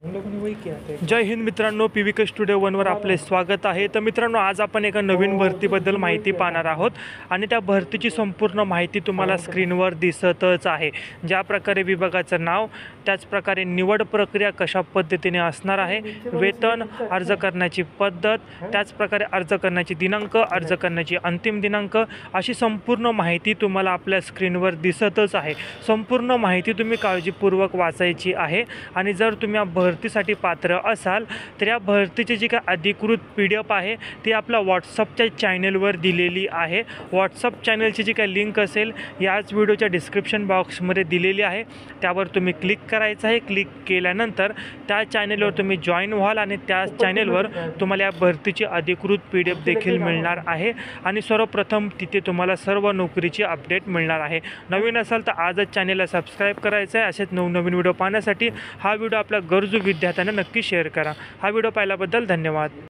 जय हिंद मित्रांनो, PVK studio 1वर आपले स्वागत आहे। तर मित्रांनो, आज आपण एका नवीन भरतीबद्दल माहिती पाहणार आहोत आणि त्या भरतीची संपूर्ण माहिती तुम्हाला स्क्रीनवर दिसतच आहे। ज्या प्रकारे विभागाचं नाव, त्याच प्रकारे निवड प्रक्रिया कशा पद्धतीने असणार आहे, वेतन, अर्ज करण्याची पद्धत, त्याच प्रकारे अर्ज करण्याची दिनांक, अर्ज करण्याची अंतिम दिनांक, अशी संपूर्ण माहिती तुम्हाला आपल्या स्क्रीनवर दिसतच आहे। संपूर्ण माहिती तुम्ही काळजीपूर्वक वाचायची आहे आणि जर तुम्ही भरतीसाठी पात्र असाल तर या भरतीची जी काय अधिकृत PDF आहे ती आपल्या व्हॉट्सअपच्या चॅनलवर दिलेली आहे। व्हॉट्सअप चॅनलची जी काही लिंक असेल याच व्हिडिओच्या डिस्क्रिप्शन बॉक्समध्ये दिलेली आहे, त्यावर तुम्ही क्लिक करायचं आहे। क्लिक केल्यानंतर त्या चॅनलवर तुम्ही जॉईन व्हाल आणि त्या चॅनलवर तुम्हाला या भरतीची अधिकृत PDF देखील मिळणार आहे आणि सर्वप्रथम तिथे तुम्हाला सर्व नोकरीची अपडेट मिळणार आहे। नवीन असाल तर आजच चॅनलला सबस्क्राईब करायचं आहे। असेच नवनवीन व्हिडिओ पाहण्यासाठी हा व्हिडिओ आपल्या गरजू विद्यार्थ्यांना नक्की शेअर करा। हा व्हिडिओ पाहिल्याबद्दल धन्यवाद।